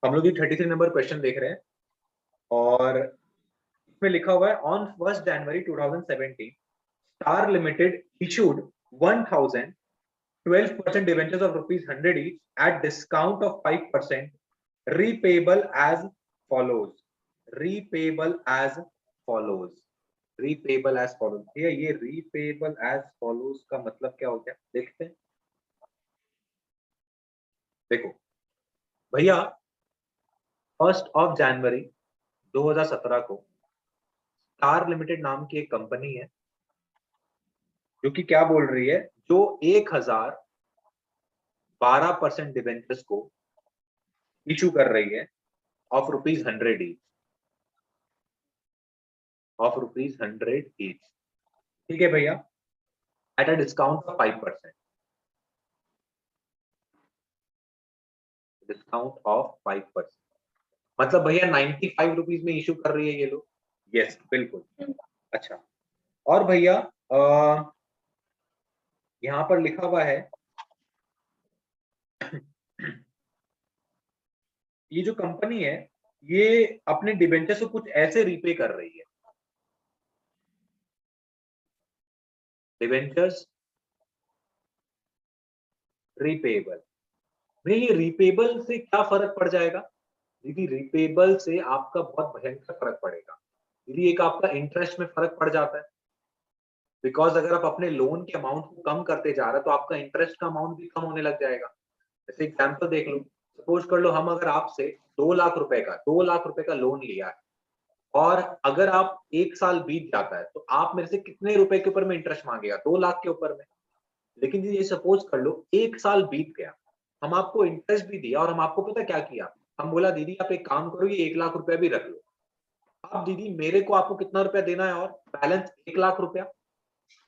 हम लोग ये 33 नंबर क्वेश्चन देख रहे हैं और इसमें लिखा हुआ है on 1 January 2017 star limited issued 1012% debentures of rupees 100 each at discount of 5% repayable as follows. repayable as follows. repayable as follows. ये repayable as follows का मतलब क्या हो गया देखते हैं। देखो भैया 1 जनवरी 2017 को स्टार लिमिटेड नाम की एक कंपनी है जो कि क्या बोल रही है, जो 1012% डिबेंचर्स को इशू कर रही है of rupees 100 each, of rupees 100 each. ठीक है भैया, at a discount of 5%, discount of 5%। मतलब भैया 95 रुपीज में इशू कर रही है ये लोग। यस बिल्कुल। अच्छा, और भैया यहां पर लिखा हुआ है ये जो कंपनी है ये अपने डिबेंचर को कुछ ऐसे रीपे कर रही है। Debentures repayable. भाई ये रीपेबल से क्या फर्क पड़ जाएगा दीदी? रीपेबल से आपका बहुत भयंकर फर्क पड़ेगा दीदी। एक आपका इंटरेस्ट में फर्क पड़ जाता है, बिकॉज अगर आप अपने लोन के अमाउंट को कम करते जा रहे हो तो आपका इंटरेस्ट का अमाउंट भी कम होने लग जाएगा। जैसे एग्जाम्पल देख लो, सपोज कर लो हम अगर आपसे 2 लाख रुपए का लोन लिया है और अगर आप 1 साल बीत जाता है तो आप मेरे से कितने रुपए के ऊपर में इंटरेस्ट मांगेगा? 2 लाख के ऊपर में। लेकिन ये सपोज कर लो 1 साल बीत गया, हम आपको इंटरेस्ट भी दिया और हम आपको पता क्या किया, हम बोला दीदी आप एक काम करो ये 1 लाख रुपया भी रख लो। अब दीदी मेरे को आपको कितना रुपया देना है और बैलेंस 1 लाख रुपया।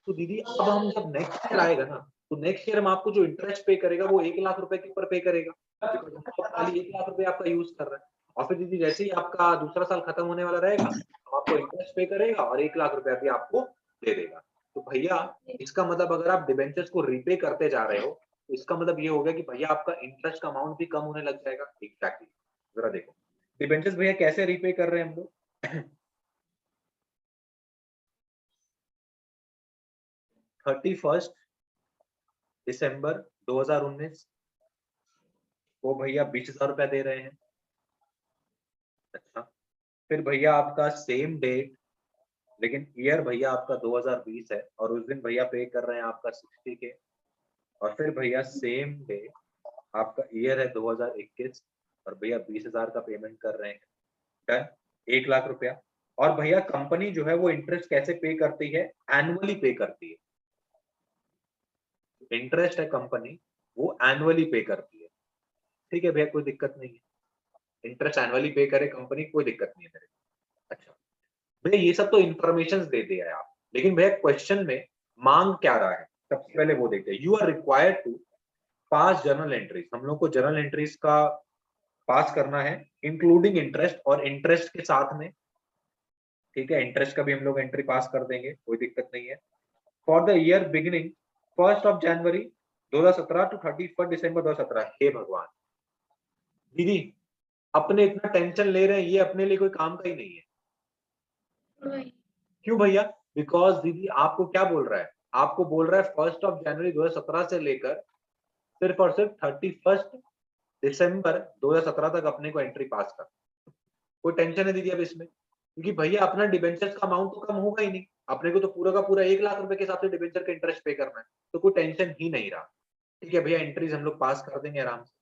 तो दीदी अब हम जब नेक्स्ट ईयर आएगा ना तो नेक्स्ट ईयर हम आपको जो इंटरेस्ट पे करेगा वो 1 लाख रुपए के ऊपर पे करेगा, बिकॉज हम तो खाली 1 लाख रुपए आपका यूज कर रहे हैं। और फिर दीदी जैसे ही आपका दूसरा साल खत्म होने वाला रहेगा हम आपको इंटरेस्ट पे करेगा और 1 लाख रुपया भी आपको दे देगा। तो भैया इसका मतलब अगर आप डिबेंचर्स को रीपे करते जा रहे हो तो इसका मतलब ये हो गया कि भैया आपका इंटरेस्ट का अमाउंट भी कम होने लग जाएगा। एग्जैक्टली। जरा देखो डिबेंचर्स भैया कैसे रीपे कर रहे हैं हम लोग। 31 दिसंबर 2019 वो भैया 20,000 रुपया दे रहे हैं। अच्छा, फिर भैया आपका सेम डेट, लेकिन ईयर भैया आपका 2020 है और उस दिन भैया पे कर रहे हैं आपका 60 के। और फिर भैया सेम डे आपका ईयर है 2021 और भैया 20,000 का पेमेंट कर रहे हैं। डन, 1 लाख रुपया। और भैया कंपनी जो है वो इंटरेस्ट कैसे पे करती है? एनुअली पे करती है। इंटरेस्ट है कंपनी वो एनुअली पे करती है। ठीक है भैया, कोई दिक्कत नहीं है, इंटरेस्ट एनुअली पे करे कंपनी, कोई दिक्कत नहीं है मेरे को। अच्छा भैया ये सब तो इन्फॉर्मेशन दे दिया है आप, लेकिन भैया क्वेश्चन में मांग क्या रहा है सबसे पहले वो देखते हैं। You are required to pass journal entries. हम लोग को जर्नल एंट्रीज का पास करना है इंक्लूडिंग इंटरेस्ट और इंटरेस्ट के साथ में। ठीक है, इंटरेस्ट का भी हम लोग एंट्री पास कर देंगे, कोई दिक्कत नहीं है। For the year beginning 1 January 2017 to 31 December 2017। हे भगवान दीदी, अपने इतना टेंशन ले रहे हैं, ये अपने लिए कोई काम का ही नहीं है। क्यों भैया? बिकॉज दीदी आपको क्या बोल रहा है, आपको बोल रहा है 1 जनवरी 2017 से लेकर सिर्फ और सिर्फ 31 दिसंबर 2017 तक अपने को एंट्री पास कर। कोई टेंशन है दीदी अब इसमें? क्योंकि भैया अपना डिबेंचर का अमाउंट तो कम होगा ही नहीं, अपने को तो पूरा का पूरा 1 लाख रुपए के हिसाब से डिबेंचर का इंटरेस्ट पे करना है, तो कोई टेंशन ही नहीं रहा। ठीक है भैया, एंट्रीज हम लोग पास कर देंगे आराम से।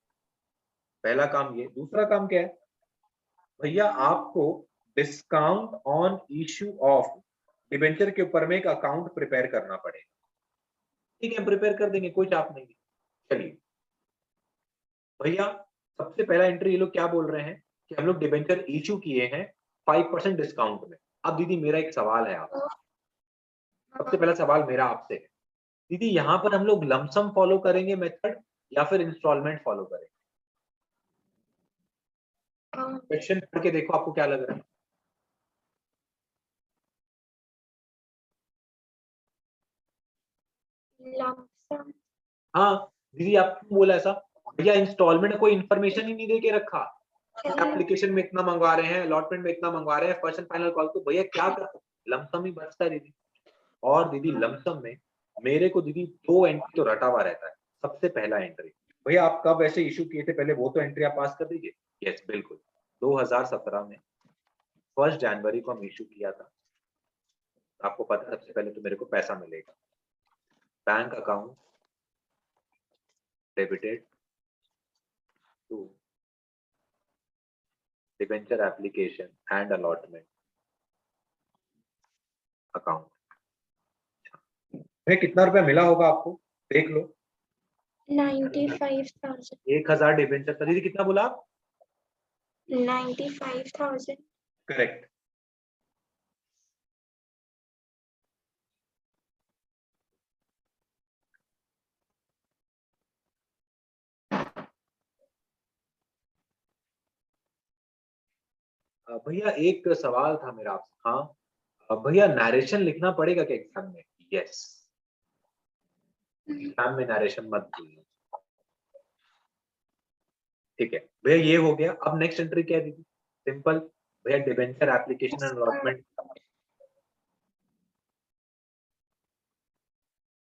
पहला काम ये। दूसरा काम क्या है भैया, आपको discount on issue of debenture के ऊपर में एक अकाउंट प्रिपेयर करना पड़ेगा। ठीक है, प्रिपेयर कर देंगे, कोई चाप नहीं है। चलिए भैया, सबसे पहला एंट्री ये लोग क्या बोल रहे हैं कि हम लोग डिबेंचर इश्यू किए हैं 5% डिस्काउंट में। अब दीदी मेरा एक सवाल है आपसे, सबसे पहला सवाल मेरा आपसे है दीदी, यहाँ पर हम लोग लमसम फॉलो करेंगे मेथड या फिर इंस्टॉलमेंट फॉलो करेंगे? क्वेश्चन पढ़ के देखो आपको क्या लग रहा है। हाँ दीदी, आप क्यों बोला ऐसा? भैया इंस्टॉलमेंट कोई इन्फॉर्मेशन ही नहीं दे के रखा। एप्लीकेशन में इतना मंगवा रहे हैं, अलॉटमेंट में इतना मंगवा रहे हैं, फर्स्ट एंड फाइनल कॉल, तो भैया क्या कर, लमसम ही बचता है दीदी। और दीदी लमसम में मेरे को दीदी 2 एंट्री तो रटा हुआ रहता है। सबसे पहला एंट्री, भैया आप कब ऐसे इशू किए थे पहले, वो तो एंट्री आप पास कर दीजिए। यस बिल्कुल, 2017 में 1 जनवरी को हम इशू किया था। आपको पता है सबसे पहले तो मेरे को पैसा मिलेगा, bank account debited to debenture application and allotment account. भैया कितना रुपया मिला होगा आपको, देख लो। 95,000। 1000 डिबेंचर था दीदी, कितना बोला आप? 95,000। करेक्ट। भैया एक सवाल था मेरा आपसे। हाँ भैया, नरेशन लिखना पड़ेगा क्या एग्जाम में? यस, एग्जाम में नरेशन मत भूलिए, ठीक है भैया। ये हो गया, अब नेक्स्ट एंट्री क्या है दीदी? सिंपल भैया, debenture application and allotment,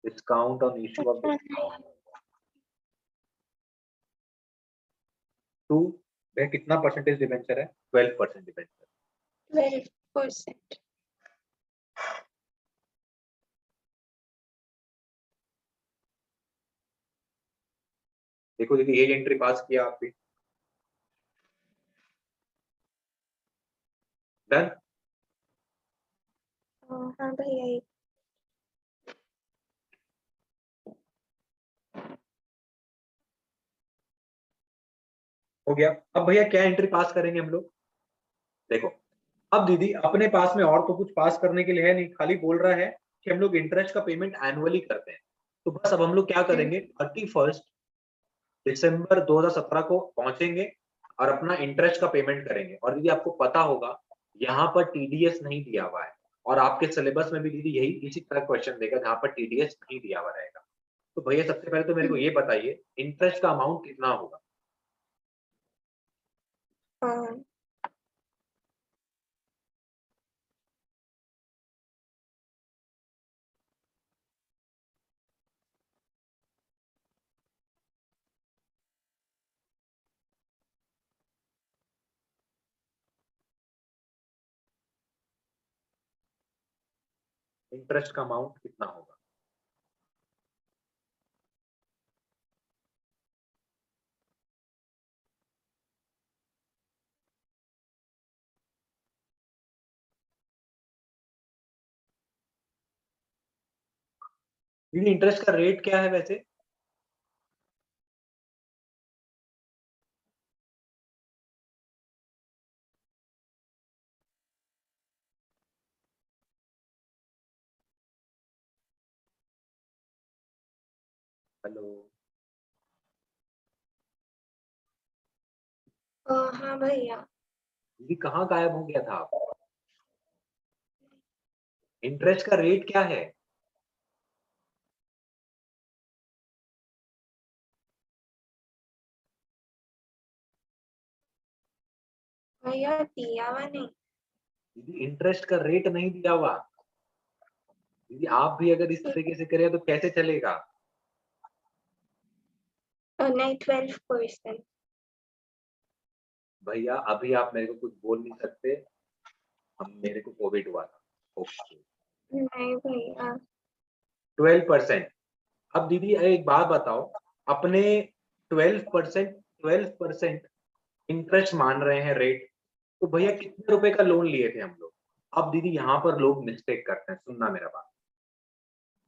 discount on issue of to. भैया कितना परसेंटेज डिबेंचर है? 12% डिबेंचर। 12%। देखो दीदी, ये एंट्री पास किया आपने, डन। हाँ भैया। हो गया। अब भैया क्या एंट्री पास करेंगे हम लोग? देखो, अब दीदी अपने पास में और तो कुछ पास करने के लिए है नहीं, खाली बोल रहा है कि हम लोग इंटरेस्ट का पेमेंट एनुअली करते हैं। तो बस अब हम लोग क्या करेंगे, 31 दिसंबर 2017 को पहुंचेंगे और अपना इंटरेस्ट का पेमेंट करेंगे। और दीदी आपको पता होगा यहाँ पर टीडीएस नहीं दिया हुआ है, और आपके सिलेबस में भी दीदी यही इसी तरह क्वेश्चन देगा जहाँ पर टीडीएस नहीं दिया हुआ रहेगा। तो भैया सबसे पहले तो मेरे को ये बताइए, इंटरेस्ट का अमाउंट कितना होगा? इंटरेस्ट का अमाउंट कितना होगा? दीदी इंटरेस्ट का रेट क्या है वैसे? हेलो हाँ भैया। दीदी, कहाँ गायब हो गया था आप? इंटरेस्ट का रेट क्या है? भैया दिया हुआ नहीं। दीदी इंटरेस्ट का रेट नहीं दिया हुआ। दीदी आप भी अगर इस तरीके से करें तो कैसे चलेगा? नहीं, 12%। भैया अभी आप मेरे को कुछ बोल नहीं सकते, हम मेरे को कोविड हुआ था। ओके, नहीं भैया। 12%। अब दीदी एक बात बताओ, अपने 12% इंटरेस्ट मान रहे हैं रेट, तो भैया कितने रुपए का लोन लिए थे हम लोग? अब दीदी यहाँ पर लोग मिस्टेक करते हैं, सुनना मेरा बात।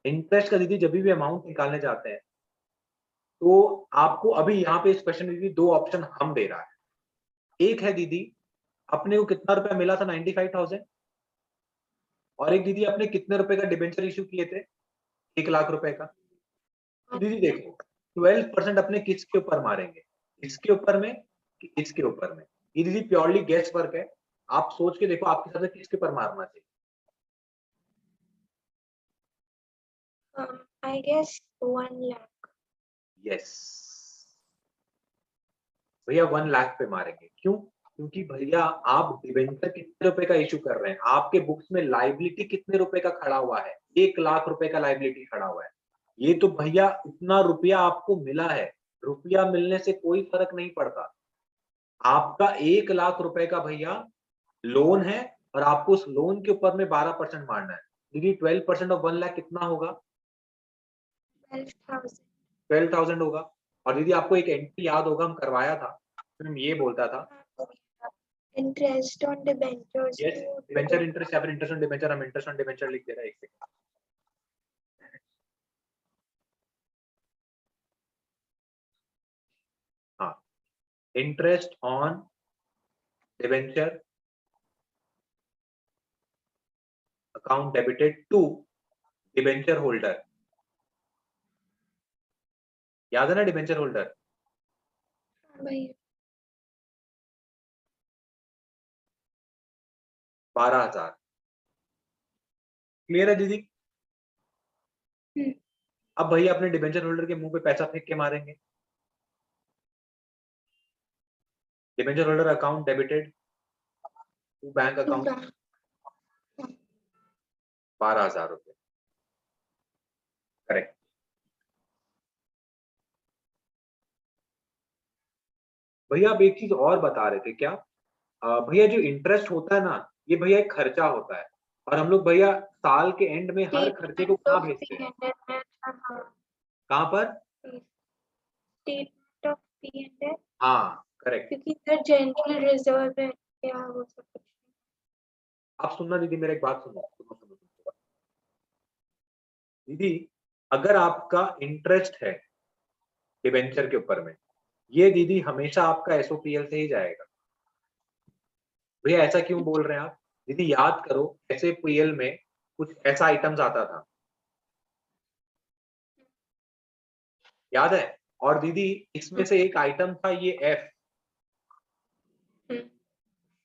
इंटरेस्ट का दीदी जब भी अमाउंट निकालने जाते हैं तो आपको अभी यहाँ पे इस क्वेश्चन में दीदी 2 ऑप्शन हम दे रहा है। एक है दीदी, अपने को कितना रुपया मिला था, 95,000। और एक दीदी, अपने कितने रुपए का डिबेंचर इशू किए थे, 1 लाख रुपए का। तो दीदी देखो, 12% अपने किसके ऊपर मारेंगे, इसके ऊपर में कि इसके ऊपर में? ये दीदी प्योरली गेस वर्क है, आप सोच के देखो आपके हिसाब से किसके ऊपर मारना चाहिए। I guess 1 lakh। यस भैया, 1 लाख पे मारेंगे। क्यों? क्योंकि भैया आप डिबेंचर कितने रुपए का इशू कर रहे हैं, आपके बुक्स में लाइबिलिटी कितने रुपए का खड़ा हुआ है, 1 लाख रुपए का लाइबिलिटी खड़ा हुआ है। ये तो भैया इतना रुपया आपको मिला है, रुपया मिलने से कोई फर्क नहीं पड़ता। आपका 1 लाख रुपए का भैया लोन है और आपको उस लोन के ऊपर में 12% मारना है। दीदी 12% ऑफ 1 लाख कितना होगा? 12,000. 12,000 होगा। और दीदी आपको एक एंट्री याद होगा, हम करवाया था, उसमें ये बोलता था interest on debentures. Yes debenture interest या फिर इंटरेस्ट ऑन डिबेंचर, हम इंटरेस्ट ऑन डिबेंचर लिख दे रहे हैं। एक सेकंड, हाँ, interest on debenture account debited to debenture holder. याद है ना डिबेंचर होल्डर? भैया 12,000। क्लियर है दीदी? अब भैया अपने डिबेंचर होल्डर के मुंह पे पैसा फेंक के मारेंगे। Debenture holder account debited to bank account 12,000 रुपए। करेक्ट। भैया आप एक चीज और बता रहे थे क्या? भैया जो इंटरेस्ट होता है ना, ये भैया एक खर्चा होता है, और हम लोग भैया साल के एंड में हर खर्चे को कहाँ भेजते हैं? कहाँ पर? Statement of P&L. हाँ करेक्ट। क्योंकि इधर जनरल रिजर्व है या वो सब कुछ. आप सुनना दीदी, मेरा एक बात सुनो सुनो सुनो सुनो। दीदी अगर आपका इंटरेस्ट है डिबेंचर के ऊपर में, ये दीदी हमेशा आपका एसओपीएल से ही जाएगा। भैया ऐसा क्यों बोल रहे हैं आप? दीदी याद करो, एसओपीएल में कुछ ऐसा आइटम्स आता था, याद है? और दीदी इसमें से एक आइटम था ये एफ।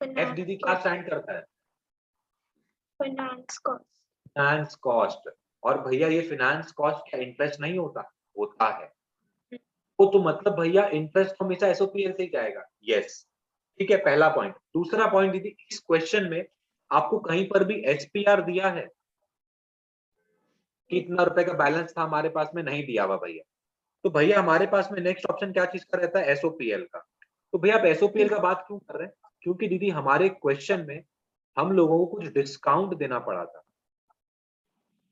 एफ दीदी क्या स्टैंड करता है? Finance cost. Finance cost. और भैया ये फाइनेंस कॉस्ट का इंटरेस्ट नहीं होता, होता है। वो तो मतलब भैया इंटरेस्ट हमेशा एसओपीएल से ही जाएगा। यस ठीक है, पहला पॉइंट। दूसरा पॉइंट दीदी, इस क्वेश्चन में आपको कहीं पर भी एसपीआर दिया है? कितना रुपए का बैलेंस था हमारे पास में? नहीं दिया हुआ भैया। तो भैया हमारे पास में नेक्स्ट ऑप्शन क्या चीज का रहता है? एसओपीएल का। तो भैया आप एसओपीएल का बात क्यों कर रहे हैं? क्योंकि दीदी हमारे क्वेश्चन में हम लोगों को कुछ डिस्काउंट देना पड़ा था,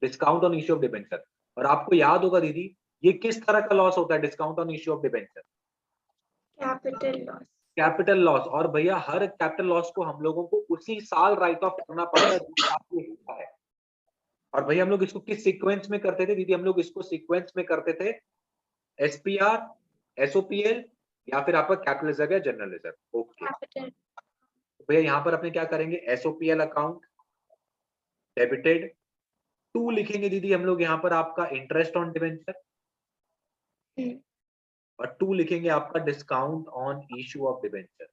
discount on issue of debenture. और आपको याद होगा दीदी, ये किस तरह का लॉस होता है discount on issue of debenture? Capital loss. Capital loss. और भैया हर कैपिटल लॉस को हम लोगों को उसी साल राइट ऑफ करना पड़ता है जिस साल ये होता है। और भैया हम लोग इसको किस सीक्वेंस में करते थे दीदी? हम लोग इसको सीक्वेंस में करते थे एसपीआर, एसओपीएल, या फिर आपका कैपिटल रिजर्व या जनरल रिजर्व। Okay capital. भैया यहाँ पर अपने क्या करेंगे? एसओपीएल अकाउंट डेबिटेड टू लिखेंगे दीदी हम लोग यहाँ पर आपका इंटरेस्ट ऑन डिबेंचर, और टू लिखेंगे आपका discount on issue of debenture.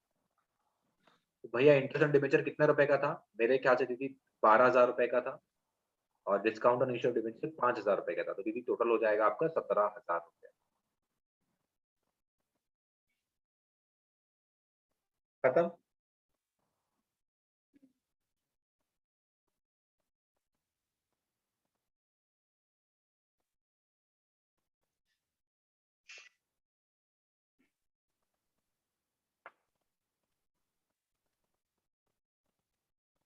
तो भैया इंटरेस्ट ऑन डिबेंचर कितने रुपए का था? मेरे ख्याल से दीदी 12,000 रुपए का था, और discount on issue of debenture 5,000 रुपए का था। तो दीदी टोटल हो जाएगा आपका 17,000 रुपए। खत्म।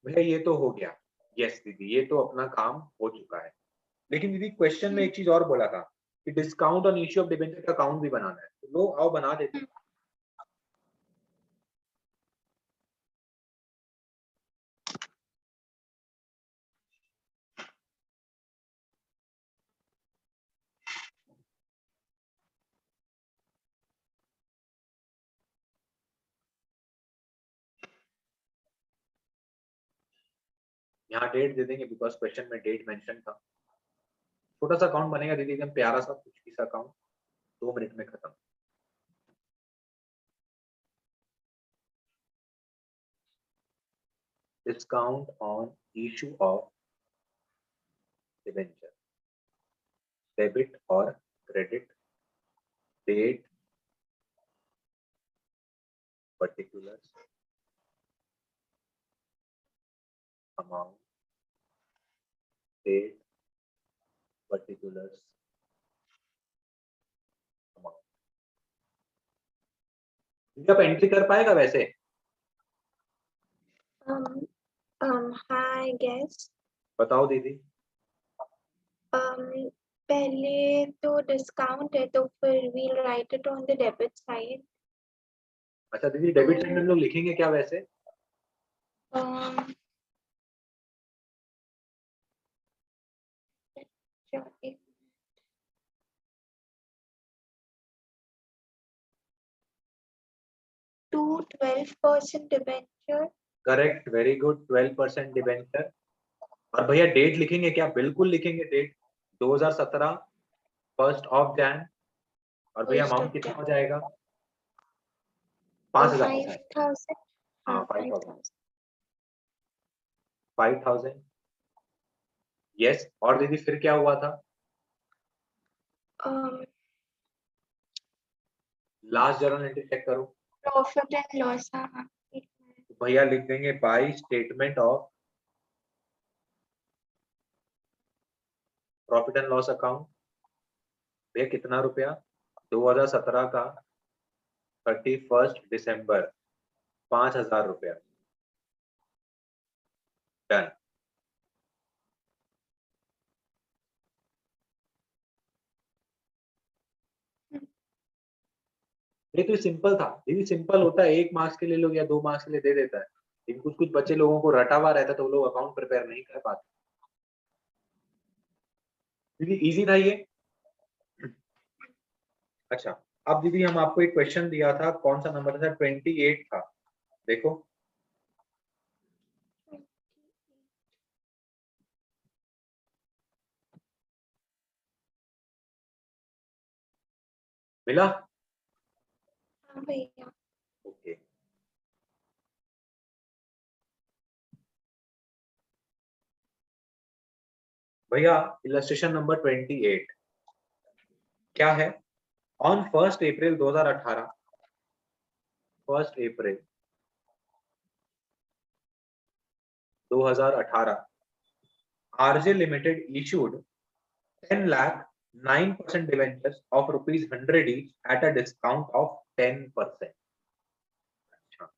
भैया ये तो हो गया। यस दीदी ये तो अपना काम हो चुका है। लेकिन दीदी क्वेश्चन में एक चीज और बोला था कि discount on issue of debenture का अकाउंट भी बनाना है। तो लो आओ बना देते हैं। यहाँ डेट दे देंगे बिकॉज क्वेश्चन में डेट मेंशन था। छोटा सा अकाउंट बनेगा दीदी, एकदम प्यारा सा कुछ सा अकाउंट, 2 मिनट में खत्म। Discount on issue of debenture, debit और credit, date, particulars, amount, date, particulars, amount. आप एंट्री कर पाएगा वैसे? I guess. बताओ दीदी। पहले तो डिस्काउंट है तो फिर we'll write it on the debit side. अच्छा दीदी, डेबिट साइड में हम लोग लिखेंगे क्या वैसे? Um, एक- to 12% debenture. Correct, very good, 12% debenture. और भैया डेट लिखेंगे क्या? बिल्कुल लिखेंगे डेट, 2017 1 Jan। और भैया अमाउंट कितना हो जाएगा? 5,000। 5,000। हाँ, 5,000। 5,000, यस। और दीदी फिर क्या हुआ था? लास्ट जर्नल एंट्री चेक करो। Profit and loss. भैया लिख देंगे by statement of profit and loss account. भैया कितना रुपया? 2017 का 31 दिसंबर, 5,000 रुपया। डन। ये तो सिंपल था दीदी, सिंपल होता है, 1 मार्क्स के लिए लोग या 2 मार्क्स के लिए दे देता है, लेकिन कुछ कुछ बच्चे लोगों को रटा हुआ रहता है तो वो लोग अकाउंट प्रिपेयर नहीं कर पाते। दीदी इजी था ये। अच्छा, अब दीदी हम आपको एक क्वेश्चन दिया था, कौन सा नंबर था? 28 था, देखो। मिला? भैया ओके। भैया इलस्ट्रेशन नंबर 28 क्या है? On 1 April 2018, 1 April 2018, RJ limited issued 10 lakh 9% debentures of rupees 100 each at a discount of 10%। अच्छा,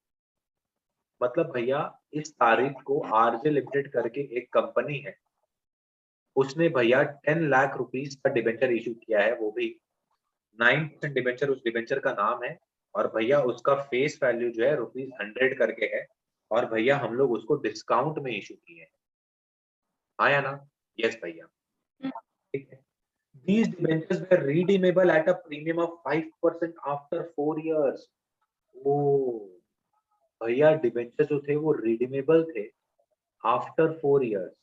मतलब भैया इस तारीख को आरजे लिमिटेड करके एक कंपनी है, उसने भैया 10 लाख रुपीस का डिबेंचर इशू किया है, वो भी 9% डिबेंचर, उस डिबेंचर का नाम है। और भैया उसका फेस वैल्यू जो है ₹100 करके है, और भैया हम लोग उसको डिस्काउंट में इशू किए हैं। आया ना? यस भैया, ठीक है। These debentures were redeemable at a premium of 5% after 4 years। ओ भैया डिबेंचर जो थे वो रिडीमेबल थे आफ्टर 4 इयर्स,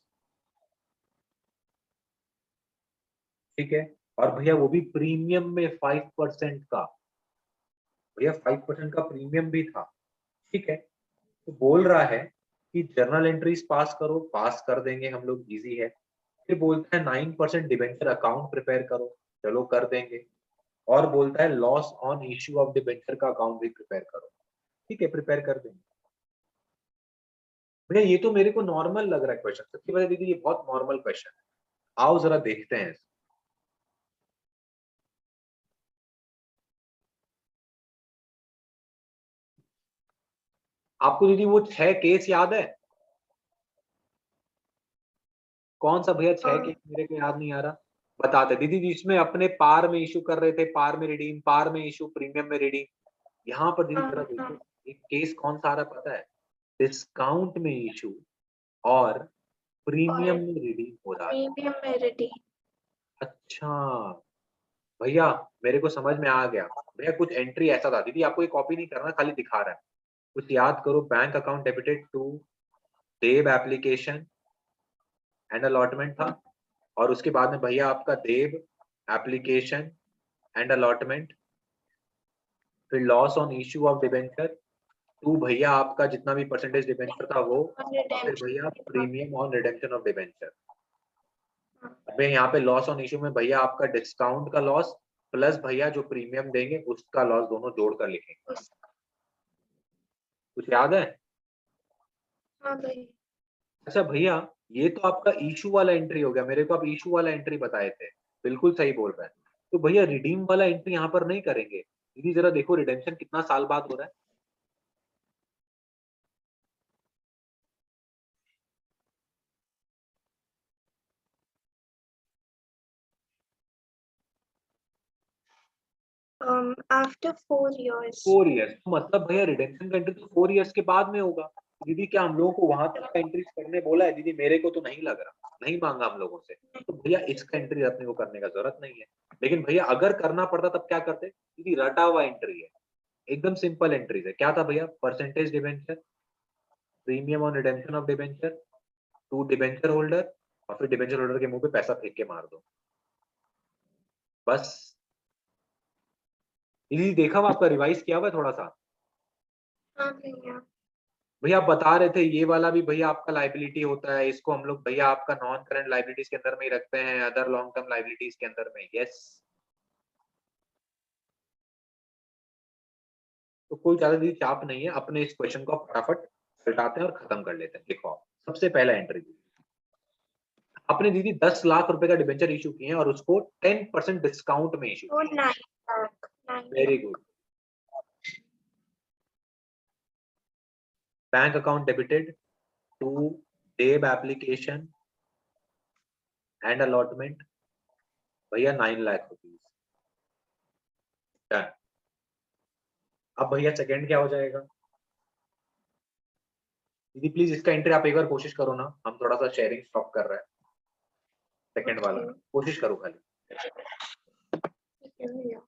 ठीक है। और भैया वो भी प्रीमियम में 5% का, भैया 5% का प्रीमियम भी था, ठीक है। तो बोल रहा है कि जर्नल एंट्रीज पास करो, पास कर देंगे हम लोग, इजी है। फिर बोलता है 9% डिबेंचर अकाउंट प्रिपेयर करो, चलो कर देंगे। और बोलता है loss on issue of debenture का अकाउंट भी प्रिपेयर करो, ठीक है, प्रिपेयर कर देंगे। भैया ये तो मेरे को नॉर्मल लग रहा है क्वेश्चन, सच्ची बात है दीदी, ये बहुत नॉर्मल क्वेश्चन है। आओ जरा देखते हैं। आपको दीदी वो 6 केस याद है? कौन सा भैया 6 केस मेरे को याद नहीं आ रहा, बताते दीदी। जिसमें अपने पार में इशू कर रहे थे, पार में रिडीम, पार में इशू, प्रीमियम में रिडीम। यहाँ पर दीदी जरा देखो, एक केस कौन सा आ रहा पता है? डिस्काउंट में इशू और प्रीमियम में रिडीम हो रहा है। प्रीमियम में रिडीम। अच्छा भैया, मेरे को समझ में आ गया। भैया कुछ एंट्री ऐसा था दीदी, आपको ये कॉपी नहीं करना, खाली दिखा रहा है। कुछ याद करो, bank account debited to deb application and allotment था, और उसके बाद में भैया आपका देव एप्लीकेशन एंड अलॉटमेंट, फिर loss on issue of debenture to भैया आपका जितना भी परसेंटेज डिबेंचर था वो, और फिर भैया premium on redemption of debenture. अबे यहाँ पे लॉस ऑन इश्यू में भैया आपका डिस्काउंट का लॉस प्लस भैया जो प्रीमियम देंगे उसका लॉस, दोनों जोड़कर लिखेंगे। कुछ याद है? हाँ भाई। अच्छा भैया, ये तो आपका इश्यू वाला एंट्री हो गया, मेरे को आप इश्यू वाला एंट्री बताए थे, बिल्कुल सही बोल रहे हैं। तो भैया रिडीम वाला एंट्री यहाँ पर नहीं करेंगे? दीदी ज़रा देखो रिडेम्पशन कितना साल बाद हो रहा है? After 4 years. 4 इयर्स, तो मतलब भैया रिडेम्पशन का एंट्री तो 4 इयर्स के बाद में होगा। दीदी क्या हम लोगों को वहाँ तक का एंट्रीज करने बोला है? दीदी मेरे को तो नहीं लग रहा, नहीं माँगा हम लोगों से। तो भैया इसका एंट्री अपने को करने का ज़रूरत नहीं है। लेकिन भैया अगर करना पड़ता तब क्या करते? दीदी रटा हुआ एंट्री है, एकदम सिंपल एंट्रीज है। क्या था भैया? Percentage debenture, premium on redemption of debenture, to debenture holder और फिर डिबेंचर होल्डर के मुँह पे पैसा फेंक के मार दो। बस। दीदी देखा हुआ आपका रिवाइज़ किया हुआ है थोड़ा-सा? हाँ भैया। भैया आप बता रहे थे ये वाला भी भैया आपका लायबिलिटी होता है, इसको हम लोग भैया आपका नॉन करंट लायबिलिटीज़ के अंदर में ही रखते हैं, अदर लॉन्ग टर्म लायबिलिटीज़ के अंदर में। यस। तो कोई ज़्यादा दीदी चाप नहीं है, अपने इस क्वेश्चन को आप फटाफट पलटाते हैं और खत्म कर लेते हैं। देखो आप, सबसे पहला एंट्री आपने दीदी 10 लाख रुपए का डिबेंचर इश्यू किए हैं और उसको 10% डिस्काउंट में इश्यू Oh, किए हैं। 9 lakh. 9 very lakh. Good. Bank account debited to deb application and allotment भैया 9 लाख रुपीज़। डन। अब भैया सेकंड क्या हो जाएगा? दीदी प्लीज इसका एंट्री आप एक बार कोशिश करो ना, हम थोड़ा सा शेयरिंग स्टॉप कर रहे हैं। सेकंड वाला Okay. कोशिश करो खाली। ठीक है भैया.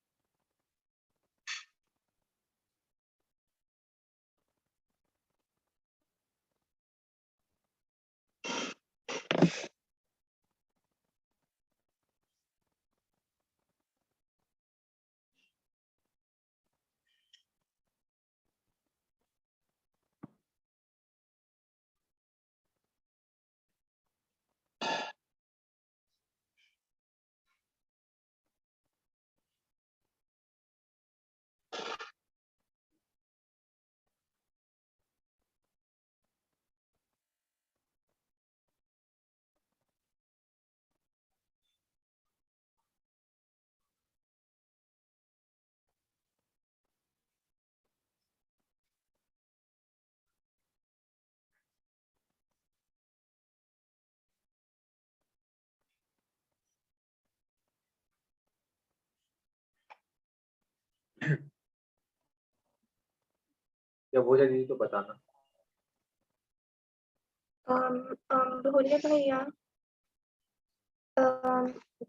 जब हो जाए दीदी तो बताना। बोले भैया.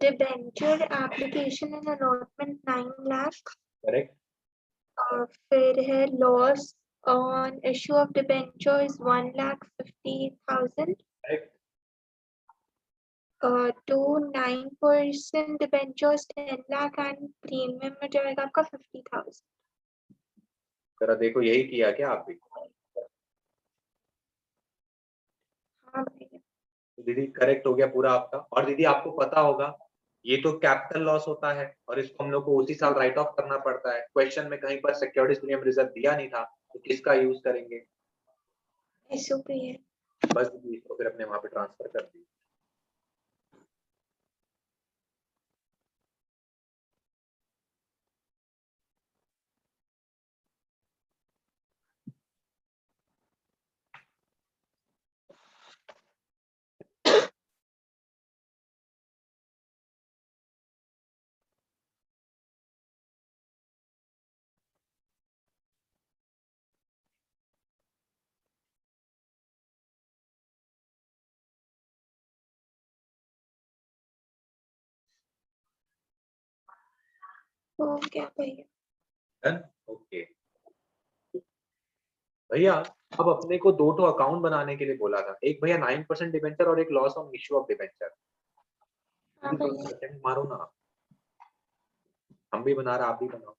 Debenture application and allotment 9 lakh. Correct. फिर है loss on issue of debenture is 1,50,000. Correct. To 9% debentures 10 lakh and premium में जाएगा आपका 50,000. जरा देखो यही किया क्या आप भी? हाँ भैया. तो दीदी करेक्ट हो गया पूरा आपका। और दीदी आपको पता होगा ये तो कैपिटल लॉस होता है और इसको हम लोग को उसी साल राइट ऑफ करना पड़ता है। क्वेश्चन में कहीं पर सिक्योरिटीज प्रीमियम रिजर्व दिया नहीं था, तो किसका यूज करेंगे? SOP है. बस दीदी इसको फिर अपने वहां पे ट्रांसफर कर दी। हो गया भैया. डन। ओके भैया, अब अपने को दो अकाउंट बनाने के लिए बोला था, एक भैया 9% डिबेंचर और एक loss on issue of debenture. हाँ दीदी थोड़ा भैया. सा अटेम्प्ट मारो ना, हम भी बना रहे आप भी बनाओ।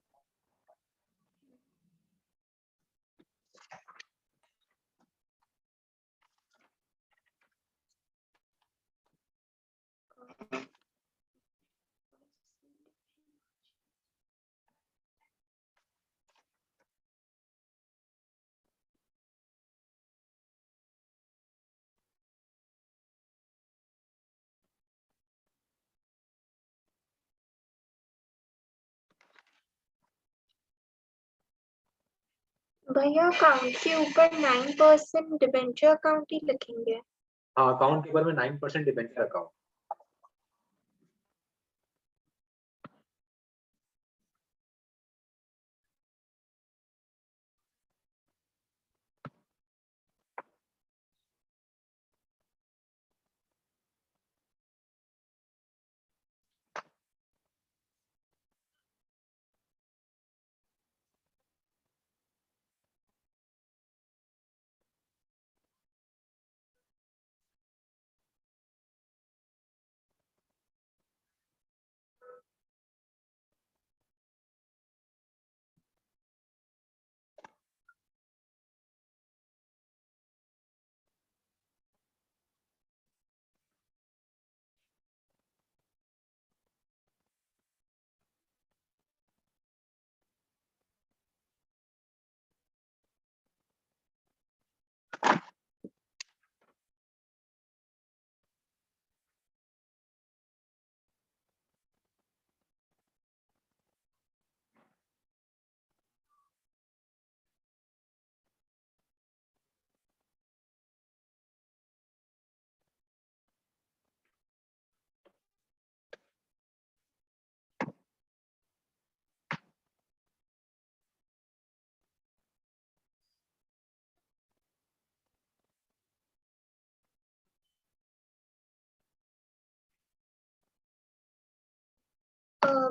भैया अकाउंट के ऊपर 9% डिबेंचर अकाउंट ही लिखेंगे। हाँ, अकाउंट के ऊपर में 9% डिबेंचर अकाउंट।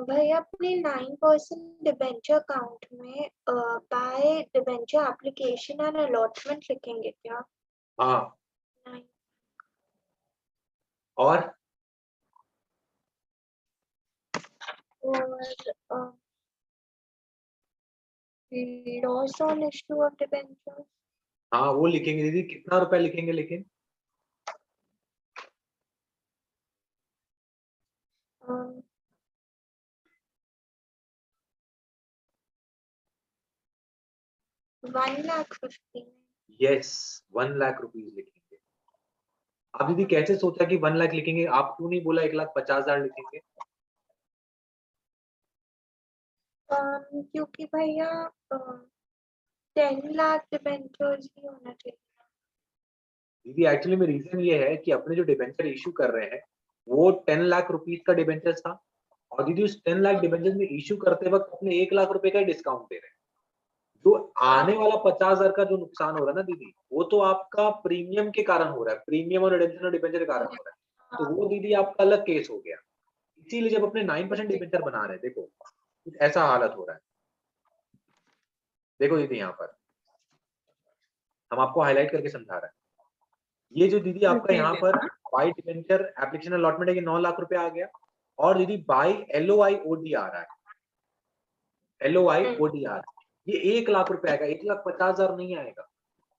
भैया अपने 9% डिबेंचर अकाउंट में by debenture application and allotment लिखेंगे क्या? हाँ, 9 और और loss on issue of debenture. हाँ वो लिखेंगे दीदी, कितना रुपया लिखेंगे लेकिन? 1,50,000। यस, 1 लाख रुपीज लिखेंगे। आप दीदी कैसे सोचा कि 1 लाख लिखेंगे? आप क्यों नहीं बोला 1,50,000 लिखेंगे? क्योंकि भैया 10 लाख डिबेंचर्स ही होना चाहिए। दीदी एक्चुअली में रीजन ये है कि अपने जो डिबेंचर इशू कर रहे हैं वो 10 लाख रुपीज का डिबेंचर था, और दीदी उस 10 लाख डिबेंचर में इशू करते वक्त अपने 1 लाख रुपए का डिस्काउंट दे रहे हैं। जो आने वाला 50,000 का जो नुकसान हो रहा है ना दीदी, वो तो आपका प्रीमियम के कारण हो रहा है, प्रीमियम और रिडेम्पशन और डिबेंचर के कारण हो रहा है। तो वो दीदी आपका अलग केस हो गया। इसीलिए जब अपने 9% डिबेंचर बना रहे हैं, देखो कुछ ऐसा हालत हो रहा है। देखो दीदी यहाँ पर हम आपको हाईलाइट करके समझा रहे हैं। ये जो दीदी आपका यहाँ पर बाई डिबेंचर एप्लीकेशन अलॉटमेंट है, ये 9 लाख रुपए आ गया। और दीदी बाई LOI OD आ रहा है, LOI ODR, ये 1 लाख रुपए आएगा, 1,50,000 नहीं आएगा।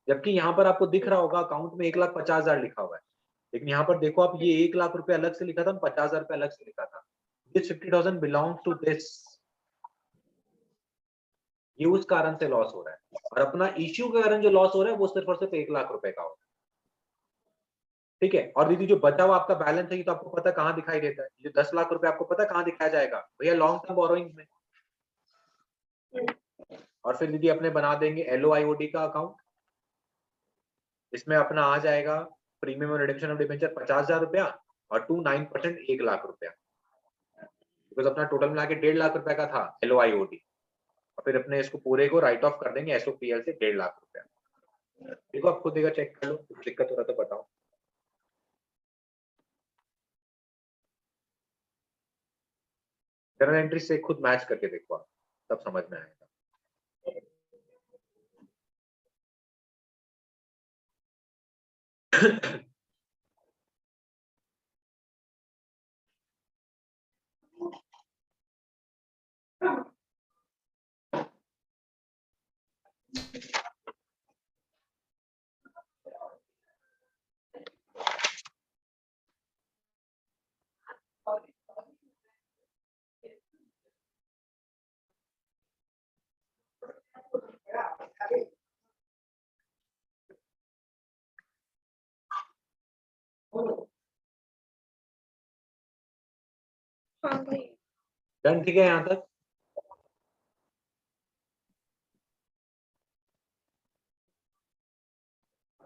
जबकि यहाँ पर आपको दिख रहा होगा अकाउंट में 1,50,000 लिखा हुआ है, लेकिन यहाँ पर देखो आप, ये 1 लाख रुपए अलग से लिखा था, 50,000 रुपए अलग से लिखा था। दिस 50,000 बिलोंग्स टू दिस, ये उस कारण से लॉस हो रहा है। और अपना इश्यू के कारण जो लॉस हो रहा है वो सिर्फ और सिर्फ 1 लाख रुपए का हो रहा है। ठीक है। और दीदी जो बचा हुआ आपका बैलेंस है, ये तो आपको पता कहाँ दिखाई देता है, जो 10 लाख रुपए आपको पता कहाँ दिखाया जाएगा भैया? लॉन्ग टर्म बोरोइंग में। और फिर दीदी अपने बना देंगे LOIOD का अकाउंट, इसमें अपना आ जाएगा प्रीमियम और रिडेम्पशन ऑफ डिबेंचर 50,000 रुपया, और 2 9% 1 लाख रुपया, बिकॉज अपना टोटल मिला के 1.5 लाख रुपए का था LOIOD। और फिर अपने इसको पूरे को राइट ऑफ कर देंगे SOPL से 1.5 लाख रुपया। देखो आप खुद देखो, चेक कर लो, कुछ दिक्कत हो रहा तो बताओ। जर्नल एंट्री से खुद मैच करके देखो आप, तब समझ में आएगा। हाँ भाई। डन, ठीक है यहाँ तक।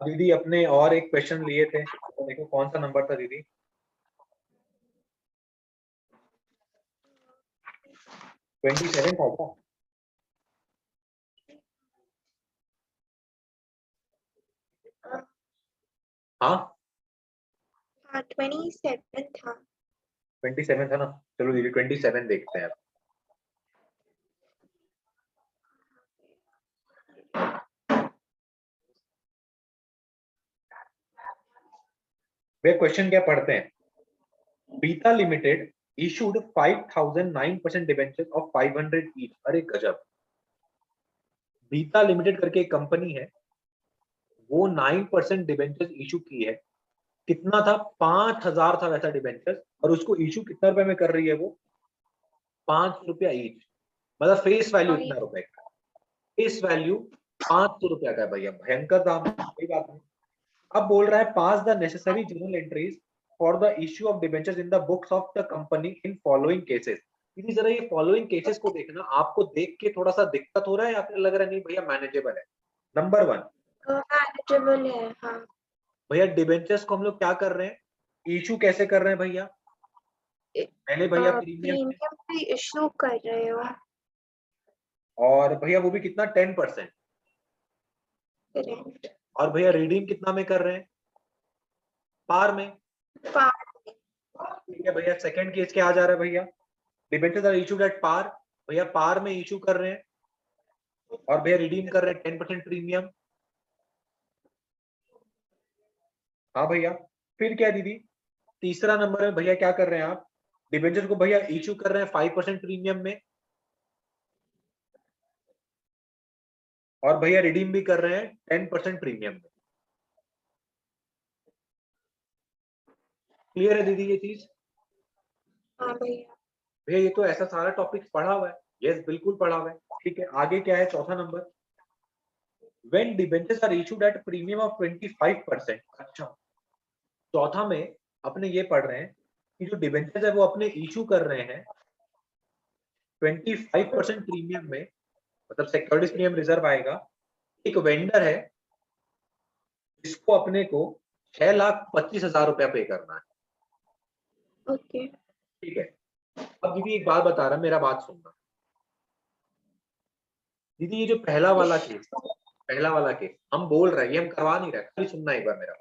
दीदी अपने और एक क्वेश्चन लिए थे, तो देखो कौन सा नंबर था दीदी? 27 था क्या? हाँ 27 था। 27 था ना, चलो दीदी 27 देखते हैं अब। वे क्वेश्चन क्या पढ़ते हैं? बीता limited issued 5009% debenture of 500 each. अरे गजब, बीता लिमिटेड करके एक कंपनी है, वो 9% डिबेंचर इशू की है। कितना था? 5000 था वैसा डिबेंचर, और उसको इशू कितना रुपए में कर रही है वो? 5 रुपया ईच, मतलब फेस वैल्यू इतना रुपए का, फेस वैल्यू 500 रुपया का है भैया, भयंकर दाम है, कोई बात नहीं। अब बोल रहा है pass the necessary journal entries for the issue of debentures in the books of the company in following cases. इसी जरा ये फॉलोइंग केसेस को देखना, आपको देख के थोड़ा सा दिक्कत हो रहा है या फिर लग रहा है नहीं भैया मैनेजेबल है? नंबर 1, मैनेजेबल है। हाँ भैया डिबेंचर्स को हम लोग क्या कर रहे हैं, इशू कैसे कर रहे हैं भैया? पहले भैया प्रीमियम, प्रीमियम पे इशू कर रहे हो। और भैया वो भी कितना? 10%। करेक्ट। और भैया रिडीम कितना में कर रहे हैं? पार में। ठीक है भैया, सेकंड केस क्या आ जा रहा है भैया? Debentures are issued at par, भैया पार में इशू कर रहे हैं, और भैया रिडीम कर रहे हैं 10% प्रीमियम। हाँ भैया, फिर क्या दीदी? तीसरा नंबर में भैया क्या कर रहे हैं आप? डिबेंचर को भैया इशू कर रहे हैं 5% प्रीमियम में, और भैया रिडीम भी कर रहे हैं 10% प्रीमियम में। क्लियर है दीदी ये चीज? हाँ भैया। भैया ये तो ऐसा सारा टॉपिक पढ़ा हुआ है। यस बिल्कुल पढ़ा हुआ है। ठीक है, आगे क्या है? चौथा number, when debentures are issued at premium of 25%। अच्छा, चौथा में अपने ये पढ़ रहे हैं कि जो डिबेंचर्स है वो अपने इशू कर रहे हैं 25% प्रीमियम में, मतलब सिक्योरिटीज प्रीमियम रिजर्व आएगा। एक वेंडर है जिसको अपने को 6,25,000 रुपया पे करना है। ओके। ठीक है, अब दीदी एक बात बता रहा, मेरा बात सुनना दीदी। ये जो पहला वाला केस, पहला वाला केस हम बोल रहे हैं, ये हम करवा नहीं रहे, खाली सुनना एक बार मेरा बात।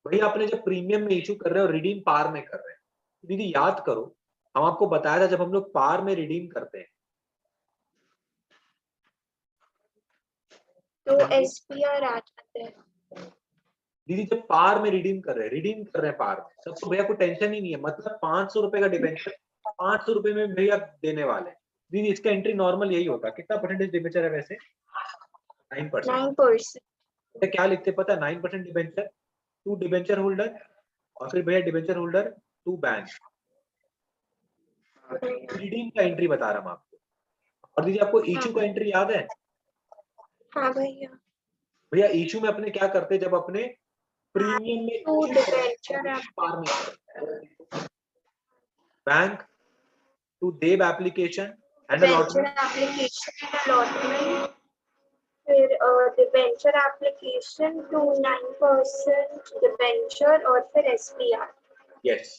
भैया अपने जब प्रीमियम में इशू कर रहे हो, रिडीम पार में कर रहे हैं, दीदी याद करो हम आपको बताया था जब हम लोग पार में रिडीम करते हैं तो एसपीआर आ जाते हैं। दीदी, जब पार में रिडीम कर रहे हैं, रिडीम कर रहे हैं पार में, सबको भैया को टेंशन ही नहीं है, मतलब 500 रुपए का डिबेंचर 500 रुपए में भैया देने वाले हैं। दीदी इसका एंट्री नॉर्मल यही होता है, कितना परसेंटेज डिबेंचर है वैसे? 9%। 9%। क्या लिखते पता है? 9% डिबेंचर टू डिबेंचर होल्डर, और फिर भैया debenture holder to bank. Redeem का एंट्री बता रहा हूँ आपको। और दीदी आपको इशू का एंट्री याद है? हाँ भैया। भैया इशू में अपने क्या करते हैं, जब अपने प्रीमियम में टू डिबेंचर पार में bank to deb application and debenture allotment. Application and allotment, फिर डिबेंचर एप्लीकेशन टू 9% डिबेंचर, और फिर एसपीआर। यस,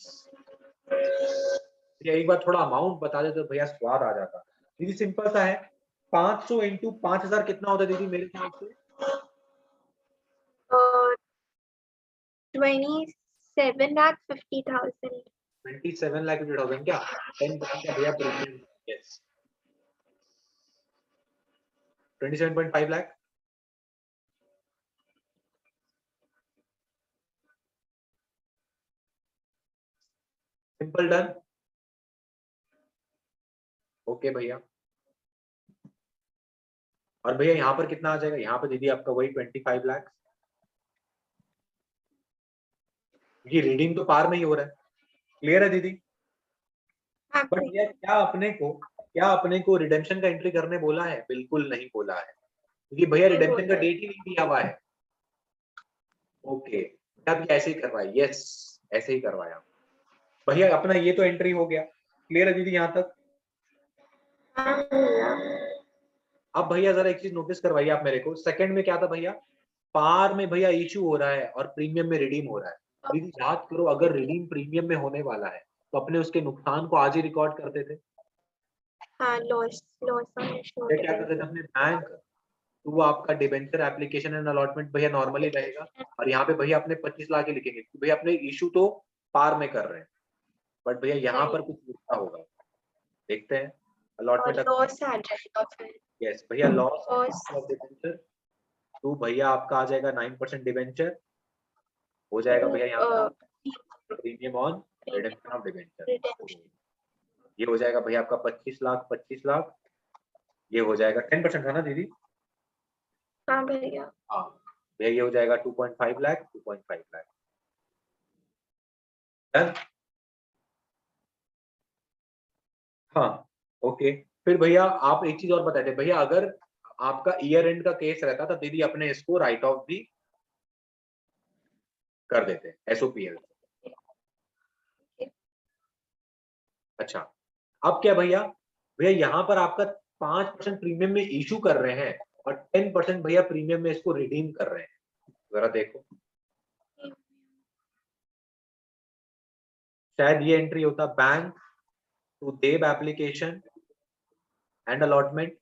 एक बार थोड़ा अमाउंट बता दे तो भैया स्वाद आ जाता। दीदी सिंपल सा है, 500 इंटू 5,000 कितना होता है दीदी मेरे ख्याल से? 27,50,000। 27,50,000 क्या? 10% का भैया premium. Yes, 27.5 lakh. Simple done. Okay भैया, और भैया यहाँ पर कितना आ जाएगा? यहाँ पर दीदी आपका वही 25 लाख, ये रीडिंग तो पार में ही हो रहा है। क्लियर है दीदी? बट भैया क्या अपने को रिडेम्पशन का एंट्री करने बोला है? बिल्कुल नहीं बोला है, क्योंकि भैया रिडेम्पशन का डेट ही नहीं दिया हुआ है। ओके, अब ऐसे ही करवाया। यस, ऐसे ही करवाया भैया। अपना ये तो एंट्री हो गया। क्लियर है दीदी यहाँ तक? अब भैया जरा एक चीज नोटिस करवाइए आप मेरे को, सेकंड में क्या था भैया? पार में भैया इशू हो रहा है और प्रीमियम में रिडीम हो रहा है। दीदी याद करो, अगर रिडीम प्रीमियम में होने वाला है तो अपने उसके नुकसान को आज ही रिकॉर्ड करते थे। हाँ, लॉस ऑन इशू ये क्या करते थे अपने बैंक, तो वो आपका डिबेंचर एप्लीकेशन एंड अलॉटमेंट भैया नॉर्मली रहेगा, और यहाँ पे भैया अपने 25 लाख ही लिखेंगे कि भैया अपने इशू तो पार में कर रहे हैं, बट भैया यहाँ पर कुछ लिखा होगा, देखते हैं। और अलॉटमेंट, लॉस आ जाएगा फिर। यस भैया, लॉस लॉस ऑफ डिबेंचर, तो भैया आपका आ जाएगा 9% डिबेंचर, हो जाएगा भैया यहाँ पर premium on redemption of debenture. Redemption. ये हो जाएगा भैया आपका 25 लाख, ये हो जाएगा 10% था ना दीदी? हाँ भैया। हाँ भैया, ये हो जाएगा 2.5 लाख, 2.5 लाख। डन। हाँ ओके। फिर भैया आप एक चीज और बताए थे भैया, अगर आपका ईयर एंड का केस रहता तो दीदी अपने इसको राइट ऑफ भी कर देते एसओपीएल। अच्छा, अब क्या भैया, भैया यहाँ पर आपका 5% प्रीमियम में इशू कर रहे हैं और 10% भैया प्रीमियम में इसको रिडीम कर रहे हैं, जरा देखो। शायद ये एंट्री होता bank to deb application and allotment.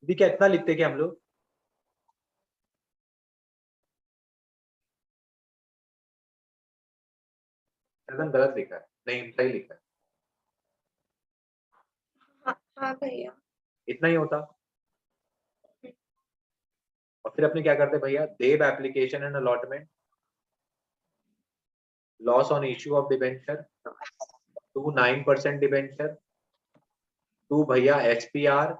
दीदी क्या इतना लिखते क्या हम लोग? एकदम गलत लिखा है, नहीं सही लिखा है, हाँ भैया। इतना ही होता। और फिर अपने क्या करते भैया, deb application and allotment, loss on issue of debenture, to 9% debenture, to भैया एचपीआर,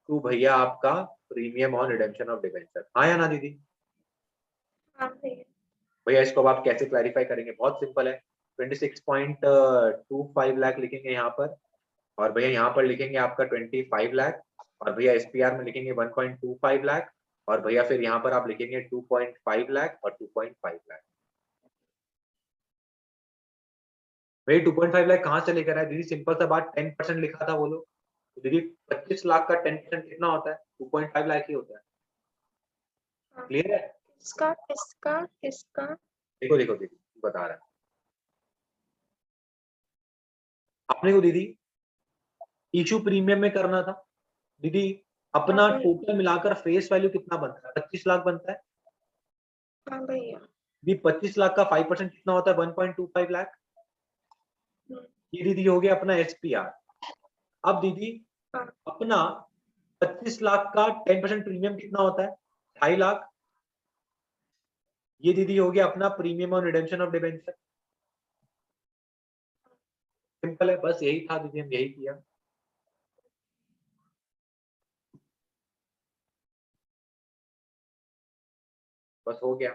टू भैया आपका premium on redemption of debenture. हाँ या ना दीदी? हाँ भैया। भैया इसको अब आप कैसे क्लैरिफाई करेंगे? बहुत सिंपल है, 26.25 लाख लिखेंगे यहाँ पर, और भैया यहाँ पर लिखेंगे आपका 25 लाख, और भैया एसपीआर में लिखेंगे 1.25 लाख, और भैया फिर यहाँ पर आप लिखेंगे 2.5 लाख और 2.5 लाख। भैया 2.5 लाख कहाँ से लेकर आए दीदी? सिंपल सा बात, 10% लिखा था वो लोग, तो दीदी 25 लाख का 10% कितना होता है? 2.5 लाख ही होता है। क्लियर है? किसका किसका किसका? देखो देखो दीदी बता रहा है अपने को दीदी, इशू प्रीमियम में करना था दीदी। अपना टोटल मिलाकर फेस वैल्यू कितना बनता है? 25 लाख बनता है। हाँ भैया। दीदी 25 लाख का 5% कितना होता है? 1.25 लाख। ये दीदी हो गया अपना एसपीआर। अब दीदी अपना 25 लाख का 10% प्रीमियम कितना होता है? 2.5 लाख। ये दीदी हो गया अपना प्रीमियम और रिडेम्पशन ऑफ डिबेंचर। सिंपल है, बस यही था दीदी, हम यही किया। बस हो गया,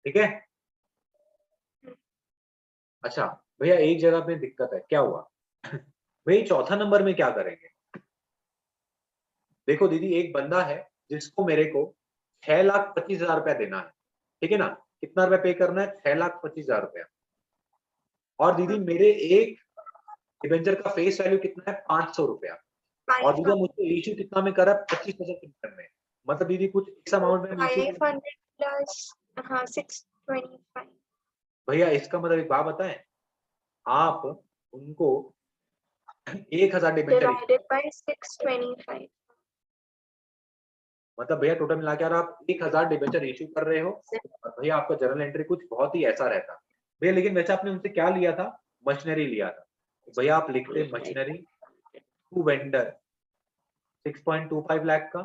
ठीक है। अच्छा भैया एक जगह पे दिक्कत है, क्या हुआ भैया? चौथा नंबर में क्या करेंगे? देखो दीदी, एक बंदा है जिसको मेरे को 6,25,000 रुपया देना है, ठीक है ना? कितना रुपया पे करना है? 6,25,000 रुपया। और दीदी मेरे एक डिबेंचर का फेस वैल्यू कितना है? 500 रुपया। और दीदी मुझे इशू कितना में करा? 25% रिटर्न में। मतलब दीदी कुछ इस अमाउंट में इशू। 500 प्लस, हाँ 625। भैया इसका मतलब एक बात बताएं, आप उनको 1,000 डिबेंचर, डिवाइडेड बाय 625। मतलब भैया टोटल मिला के यार आप 1,000 डिबेंचर इशू कर रहे हो, और भैया आपका जर्नल एंट्री कुछ बहुत ही ऐसा रहता भैया। लेकिन वैसे आपने उनसे क्या लिया था? मशीनरी लिया था, तो भैया आप लिखते मशीनरी टू वेंडर 6.25 लाख का,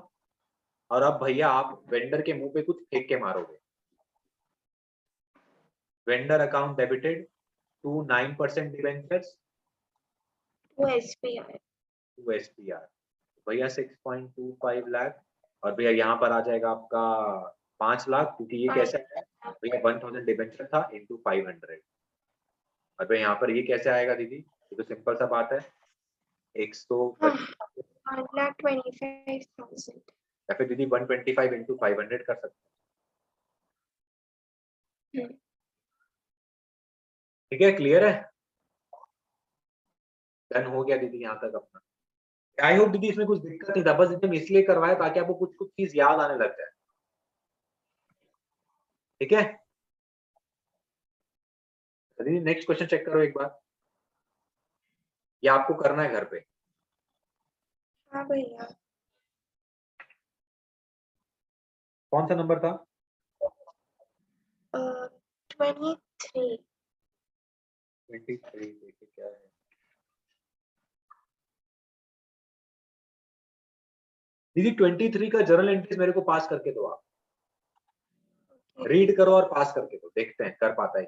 और अब भैया आप वेंडर के मुंह पे कुछ फेंक के मारोगे। Vendor account debited to 9% debentures वो एसबीआई। टू एसपीआर, भैया 6.25 लाख, और भैया यहाँ पर आ जाएगा आपका 5 लाख, क्योंकि ये कैसे है भैया? 1,000 डिबेंचर था इंटू 500। और भैया यहाँ पर ये कैसे आएगा दीदी? ये तो सिंपल सा बात है, 125, 1,25,000। या फिर दीदी 125 इंटू 500 कर सकते हैं। ठीक है, क्लियर है? डन हो गया दीदी यहाँ तक अपना। आई होप दीदी इसमें कुछ दिक्कत नहीं था, बस एकदम इसलिए करवाया ताकि आपको कुछ कुछ चीज याद आने लग जाए। ठीक है दीदी, नेक्स्ट क्वेश्चन चेक करो एक बार, या आपको करना है घर पे? हाँ भैया। कौन सा नंबर था? 23। 23, देखिए क्या है। दीदी 23 का जर्नल एंट्रीज मेरे को पास करके दो आप, रीड करो और पास करके दो, देखते हैं कर पाता है।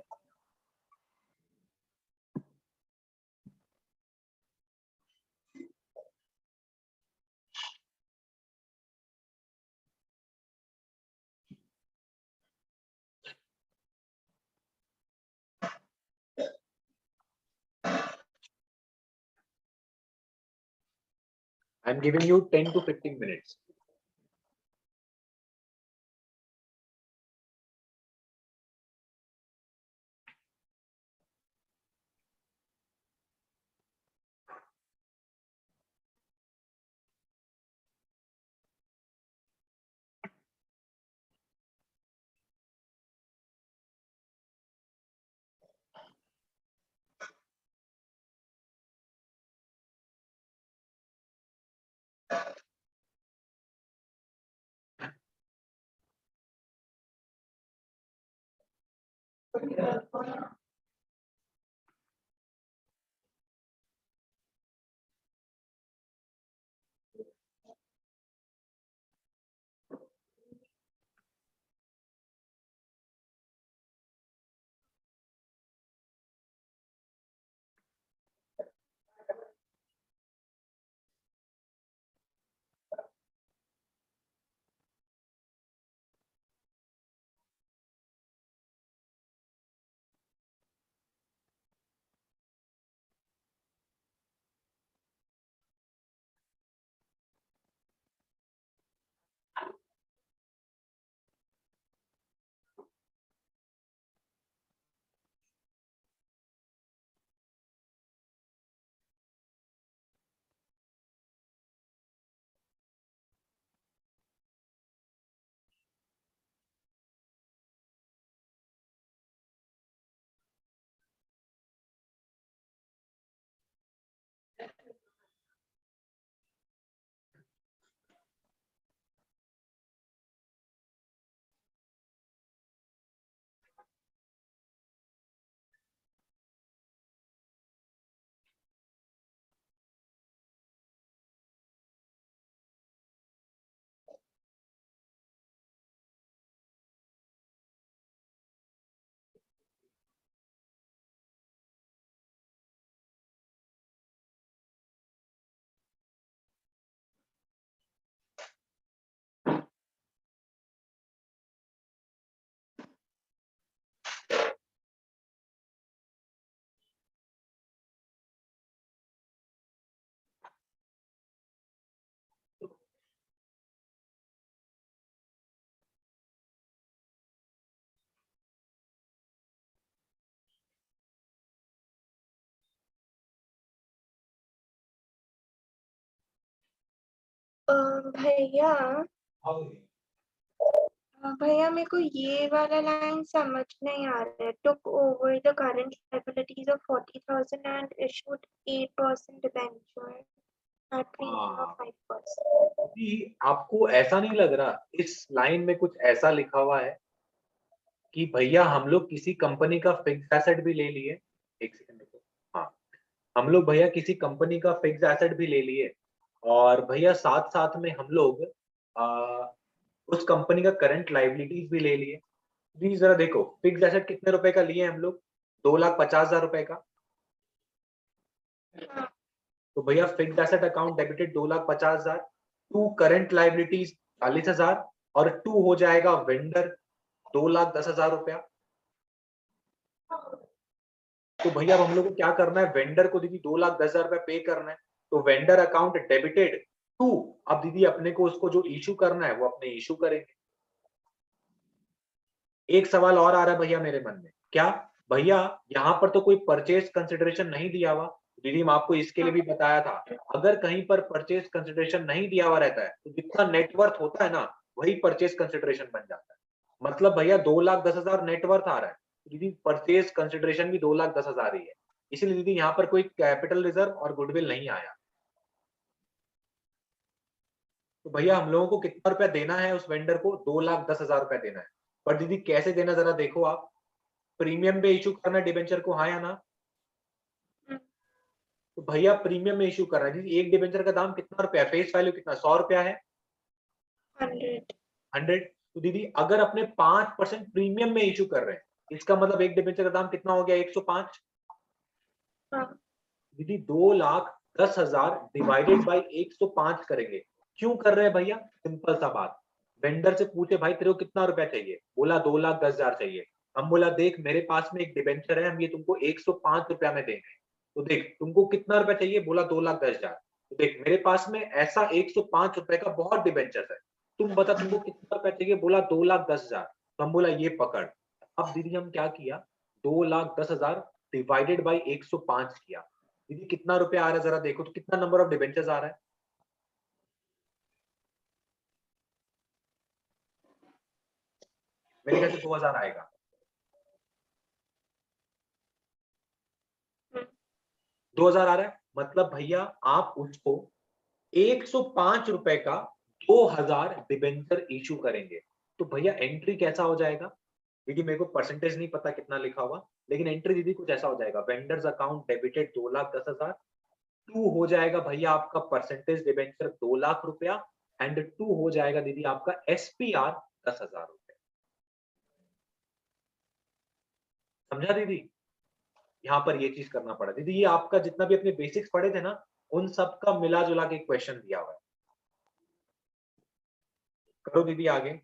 I am giving you 10 to 15 minutes. भैया भैया मेरे को ये वाला लाइन समझ नहीं आ रहा है। took over the current liabilities of 40,000 and issued 8% debenture at premium of 5%. जी, आपको ऐसा नहीं लग रहा इस लाइन में कुछ ऐसा लिखा हुआ है कि भैया हम लोग किसी कंपनी का फिक्स एसेट भी ले लिए? एक सेकंड रुको। हाँ, हम लोग भैया किसी कंपनी का फिक्स एसेट भी ले लिए, और भैया साथ साथ में हम लोग उस कंपनी का करंट लाइबिलिटीज भी ले लिए। प्लीज जरा देखो, फिक्स एसेट कितने रुपए का लिए हम लोग? 2,50,000 रुपए का। हाँ। तो भैया fix asset account debited 2,50,000, to current liabilities 40,000, और टू हो जाएगा वेंडर 2,10,000 रुपया। तो भैया अब हम लोग को क्या करना है? वेंडर को दीदी 2,10,000 रुपया पे करना है, तो वेंडर अकाउंट डेबिटेड टू, अब दीदी अपने को उसको जो इशू करना है वो अपने इशू करेंगे। एक सवाल और आ रहा है भैया मेरे मन में, क्या भैया यहाँ पर तो कोई परचेज कंसिडरेशन नहीं दिया हुआ, दीदी हम आपको इसके लिए भी बताया था, अगर कहीं पर परचेज कंसिडरेशन नहीं दिया हुआ रहता है तो जितना नेटवर्थ होता है ना वही परचेज कंसिडरेशन बन जाता है। मतलब भैया 2,10,000 नेटवर्थ आ रहा है, दीदी परचेज कंसिडरेशन भी 2,10,000 ही है। इसीलिए दीदी यहाँ पर कोई कैपिटल रिजर्व और गुडविल नहीं आया। तो भैया हम लोगों को कितना रुपया देना है उस वेंडर को? 2,10,000 रुपया देना है। पर दीदी कैसे देना जरा देखो आप, प्रीमियम पे इशू करना डिबेंचर को, हाँ या ना? तो भैया प्रीमियम में इशू कर रहा है दीदी, एक डिबेंचर का दाम कितना रुपया, फेस वैल्यू कितना, 100 रुपया है, 100। 100। तो दीदी अगर अपने 5% प्रीमियम में इशू कर रहे हैं इसका मतलब एक डिबेंचर का दाम कितना हो गया, 105। हाँ। दीदी 2,10,000 डिवाइडेड बाई 105 करेंगे। क्यों कर रहे हैं भैया? सिंपल सा बात, वेंडर से पूछे भाई तेरे को कितना रुपया चाहिए, बोला 2,10,000 चाहिए। हम बोला देख मेरे पास में एक डिबेंचर है, हम ये तुमको 105 रुपया में देंगे। तो देख तुमको कितना रुपया चाहिए, बोला 2,10,000। तो देख मेरे पास में ऐसा 105 रुपए का बहुत डिबेंचर है, तुम बता तुमको कितना रुपया चाहिए, बोला 2,10,000। तो हम बोला ये पकड़। अब दीदी हम क्या किया, 2,10,000 डिवाइडेड बाई 105 किया। दीदी कितना रुपया आ रहा है जरा देखो तो, कितना नंबर ऑफ डिबेंचर्स आ रहा है? मेरे ख्याल से 2,000 आएगा। 2,000 आ रहा है, मतलब भैया आप उसको 105 रुपए का 2,000 डिबेंचर इशू करेंगे। तो भैया एंट्री कैसा हो जाएगा? दीदी मेरे को परसेंटेज नहीं पता कितना लिखा हुआ, लेकिन एंट्री दीदी कुछ ऐसा हो जाएगा, वेंडर्स अकाउंट डेबिटेड 2,10,000, टू हो जाएगा भैया आपका परसेंटेज डिबेंचर 2,00,000 रुपया, एंड टू हो जाएगा दीदी आपका एसपीआर 10,000 रुपए। समझा दीदी? यहाँ पर ये चीज करना पड़ा दीदी, ये आपका जितना भी अपने बेसिक्स पढ़े थे ना उन सब का मिला जुला के क्वेश्चन दिया हुआ है। करो दीदी आगे।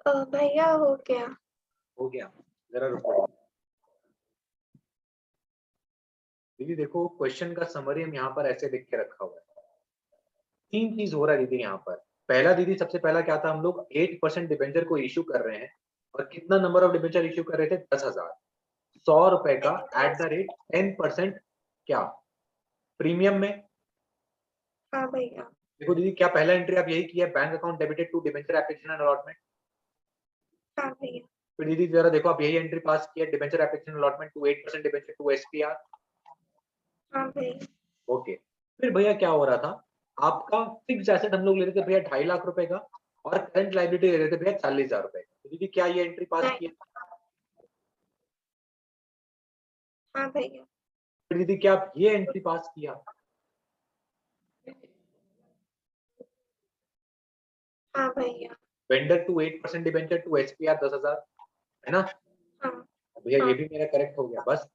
भैया हो गया। हो गया, जरा रुको दीदी। देखो क्वेश्चन का समरी हम यहाँ पर ऐसे लिख के रखा हुआ है। तीन चीज हो रहा है दीदी यहाँ पर। पहला दीदी, सबसे पहला क्या था, हम लोग 8% डिबेंचर को इश्यू कर रहे हैं, और कितना नंबर ऑफ डिबेंचर इश्यू कर रहे थे, 10,000, 100 रुपए का एट द रेट 10% क्या प्रीमियम में। हाँ भैया। देखो दीदी, क्या पहला एंट्री आप यही किया, bank account debited to debenture application and allotment. हाँ भैया। फिर दीदी जरा देखो, आप यही एंट्री पास किया, debenture application allotment to 8% debenture to SPR. हाँ भैया। ओके। फिर भैया क्या हो रहा था, आपका फिक्स एसेट हम लोग ले रहे थे भैया 2.5 लाख रुपए का, और करंट लाइबिलिटी ले रहे थे भैया 40,000 रुपए का। तो दीदी क्या ये एंट्री पास नहीं। किया? हाँ भैया। फिर दीदी क्या आप ये एंट्री पास किया? हाँ भैया। Vendor to 8% debenture to SPR 10,000, है ना? हाँ। भैया ये हाँ। भी मेरा करेक्ट हो गया। बस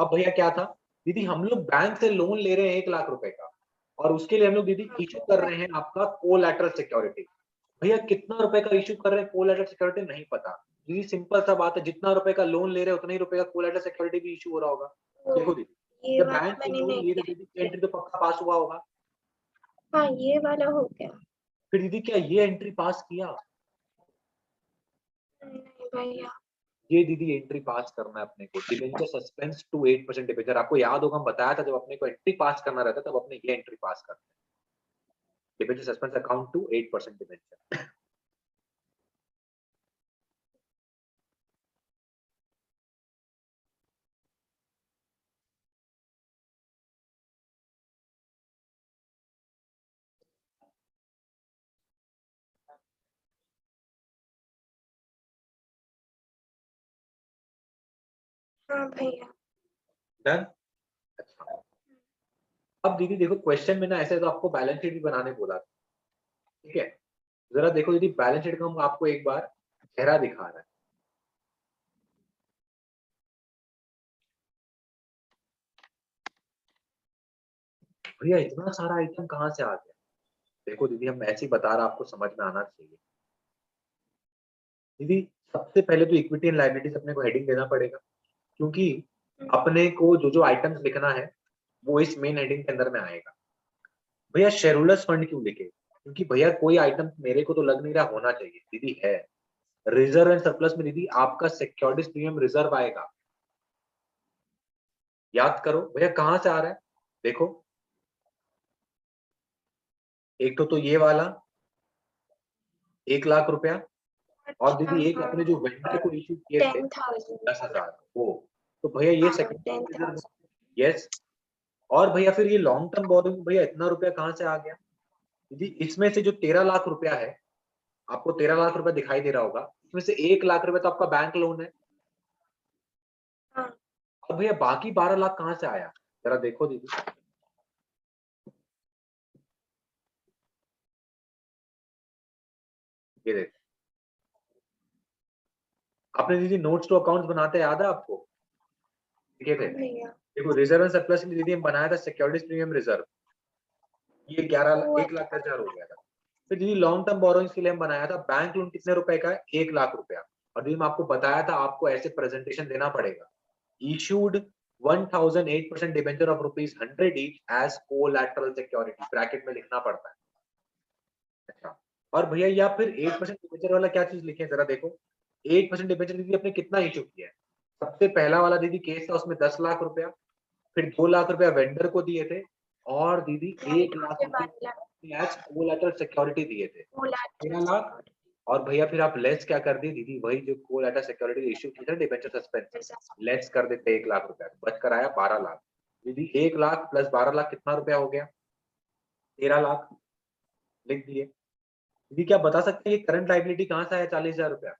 अब भैया क्या था दीदी, हम लोग बैंक से लोन ले रहे हैं 1 लाख रुपए का, और उसके लिए हम लोग दीदी इशू कर रहे हैं आपका कोलैटरल सिक्योरिटी। भैया कितना रुपए का इशू कर रहे हैं कोलैटरल सिक्योरिटी नहीं पता दीदी, सिंपल सा बात है, जितना रुपए का लोन ले रहे हैं उतना ही रुपए का कोलैटरल सिक्योरिटी भी इशू हो रहा होगा। देखो दीदी, ये जब वाला बैंक से मैंने लोन नहीं लिए थे किया। दीदी, एंट्री तो पक्का पास हुआ होगा। हाँ ये वाला हो गया। फिर दीदी क्या ये एंट्री पास किया? नहीं भैया। ये दीदी एंट्री पास करना है अपने को, डिबेंचर सस्पेंस टू 8% डिबेंचर। आपको याद होगा, हम बताया था, जब अपने को एंट्री पास करना रहता है तब अपने ये एंट्री पास करना है, debenture suspense account to 8% debenture. हाँ भैया। डन। अच्छा, अब दीदी देखो क्वेश्चन में ना ऐसे तो आपको बैलेंस शीट भी बनाने बोला था, ठीक है? जरा देखो दीदी, बैलेंस शीट का हम आपको एक बार चेहरा दिखा रहा है। भैया इतना सारा आइटम कहाँ से आ गया? देखो दीदी, हम ऐसे ही बता रहा, आपको समझ में आना चाहिए। दीदी सबसे पहले तो इक्विटी एंड लायबिलिटीज अपने को हेडिंग देना पड़ेगा, क्योंकि अपने को जो जो आइटम्स लिखना है वो इस मेन हेडिंग के अंदर में आएगा। भैया शेयरहोल्डर्स फंड क्यों लिखे? क्योंकि भैया कोई आइटम मेरे को तो लग नहीं रहा होना चाहिए दीदी है। रिजर्व एंड सरप्लस में दीदी आपका सिक्योरिटीज प्रीमियम रिजर्व आएगा, याद करो भैया कहाँ से आ रहा है। देखो, एक तो ये वाला 1 लाख रुपया, और अच्छा दीदी एक हाँ। अपने जो वेंडर को इश्यू किए थे 10,000। 10,000 वो। तो भैया ये हाँ सेकंड रिजर्व। 10,000। यस। और भैया फिर ये लॉन्ग टर्म बोरोइंग, भैया इतना रुपया कहाँ से आ गया? दीदी इसमें से जो 13 लाख रुपया है, आपको 13 लाख रुपया दिखाई दे रहा होगा, इसमें से 1 लाख रुपया तो आपका बैंक लोन है। हाँ। अब भैया बाकी 12 लाख कहाँ से आया? जरा देखो दीदी, ये देखो, आपने दीदी नोट्स टू अकाउंट्स बनाते याद है आपको, लिखे थे? हाँ भैया। देखो रिजर्व एंड सरप्लस में दीदी हम बनाया था सिक्योरिटीज प्रीमियम रिजर्व, ये 1,11,00,000 हो गया था। फिर दीदी लॉन्ग टर्म बोरोइंग्स के लिए हम बनाया था बैंक लोन, कितने रुपए का है? 1 लाख रुपया। और दीदी मैं आपको बताया था आपको ऐसे प्रेजेंटेशन देना पड़ेगा, issued 1008% debenture of ₹100 each as collateral security, bracket में लिखना पड़ता है। अच्छा, और भैया या फिर 8% डिबेंचर वाला क्या चीज लिखे जरा देखो, 8% डिबेंचर दीदी आपने कितना इशू किया है? सबसे पहला वाला दीदी केस था, उसमें 10 लाख रुपया, फिर 2 लाख रुपया वेंडर को दिए थे, और दीदी 1 लाख फिर 1 लाख रुपया एज कोलैटरल सिक्योरिटी दिए थे, 13 लाख। सिक्योरिटी। और भैया फिर आप लेस क्या कर दिए दीदी, वही जो कोलैटरल सिक्योरिटी इशू की था डिबेंचर सस्पेंस, लेस कर देते 1 लाख रुपया, बच कर आया 12 लाख। दीदी 1 लाख प्लस 12 लाख कितना रुपया हो गया? 13 लाख। लिख दिए। दीदी क्या बता सकते हैं ये करंट लाइबिलिटी कहाँ से आया 40,000 रुपया?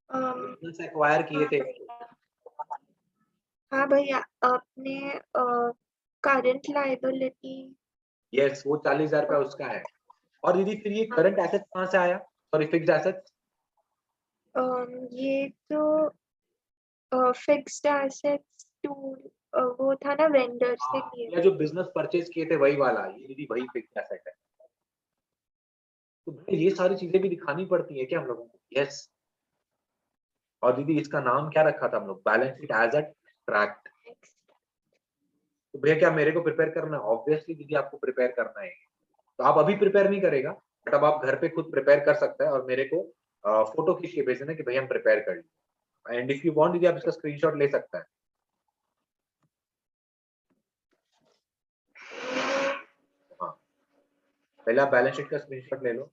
बिजनेस एक्वायर किए हाँ थे। भैया। हाँ भैया आपने करंट लाइबिलिटी। यस, वो 40,000 रुपया उसका है। और दीदी फिर ये करंट एसेट कहाँ से आया, सॉरी फिक्स्ड एसेट? ये तो फिक्स्ड एसेट्स टू वो था ना वेंडर से लिए या जो बिजनेस परचेज किए थे वही वाला, ये दीदी वही फिक्स्ड एसेट है। तो भैया ये सारी चीजें भी दिखानी पड़ती है क्या हम लोगों को? यस। और दीदी इसका नाम क्या रखा था हम लोग? Balance sheet as extract. तो भैया क्या मेरे को प्रिपेयर करना है? ऑब्वियसली दीदी आपको प्रिपेयर करना है। तो आप अभी प्रिपेयर नहीं करेगा, बट अब आप घर पे खुद प्रिपेयर कर सकता है और मेरे को फोटो खींच के भेज देना कि भैया हम प्रिपेयर कर लिए। एंड इफ यू वांट दीदी आप इसका स्क्रीनशॉट ले सकता है। हाँ, पहले आप बैलेंस शीट का स्क्रीनशॉट ले लो।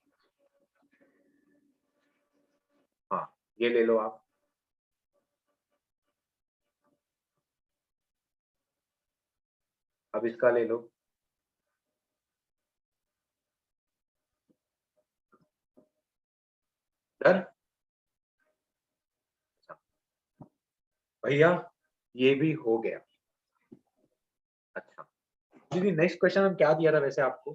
हाँ, ये ले लो आप। अब इसका ले लो। डन। भैया ये भी हो गया। अच्छा दीदी नेक्स्ट क्वेश्चन हम क्या दिया था वैसे आपको?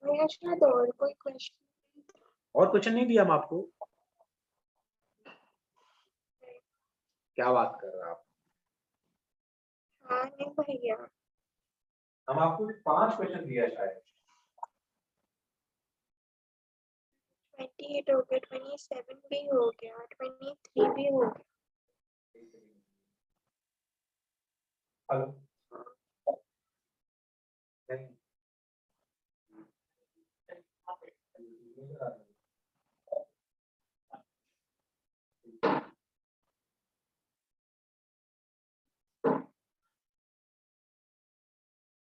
भैया शायद और कोई क्वेश्चन। और क्वेश्चन नहीं दिया हम आपको? क्या बात कर रहे हैं आप? हाँ नहीं भैया, हम आपको 5 क्वेश्चन दिया शायद। 28 हो गया, 27 भी हो गया, 23 भी हो गया। हेलो। नहीं।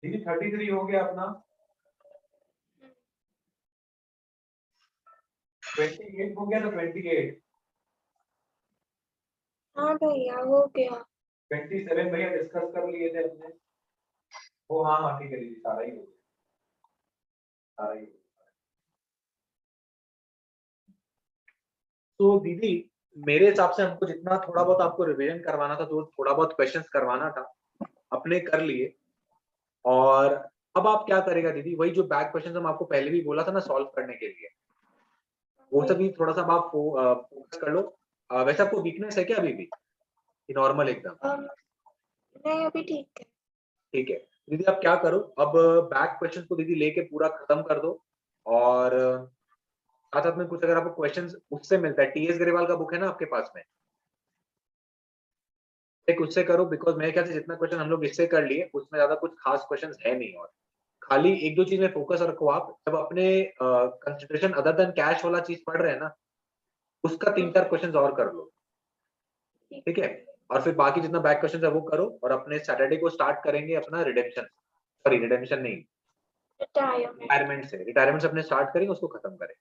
दीदी 33 हो गया अपना। 28 हो गया ना? 28। हाँ भैया हो गया। 27 भैया डिस्कस कर लिए थे अपने। वो हाँ हाँ ठीक है दीदी, सारा ही हो गया, सारा ही हो गया। तो दीदी मेरे हिसाब से हमको जितना थोड़ा बहुत आपको रिवीजन करवाना था, तो थोड़ा बहुत क्वेश्चंस करवाना था, अपने कर लिए। और अब आप क्या करेगा दीदी? वही जो बैक क्वेश्चंस हम आपको पहले भी बोला था ना सॉल्व करने के लिए, वो सभी थोड़ा सा आप फोकस कर लो। वैसे आपको वीकनेस है क्या अभी भी? नॉर्मल एकदम? नहीं अभी ठीक है। ठीक है दीदी, आप क्या करो अब, बैक क्वेश्चन को दीदी लेके पूरा खत्म कर दो। और साथ साथ में कुछ अगर आपको क्वेश्चंस उससे मिलता है, टीएस ग्रेवाल का बुक है ना आपके पास में, एक उससे करो। बिकॉज मेरे ख्याल से जितना क्वेश्चन हम लोग इससे कर लिए उसमें ज्यादा कुछ खास क्वेश्चन है नहीं। और खाली एक दो चीज में फोकस रखो आप, जब अपने कंसिडरेशन अदर देन कैश वाला चीज पढ़ रहे हैं ना, उसका 3-4 क्वेश्चन और कर लो। ठीक है, और फिर बाकी जितना बैक क्वेश्चन है वो करो, और अपने सैटरडे को स्टार्ट करेंगे अपना रिडेम्पशन, सॉरी रिडेम्पशन नहीं, रिटायरमेंट। रिटायरमेंट से अपने स्टार्ट करेंगे, उसको खत्म करें।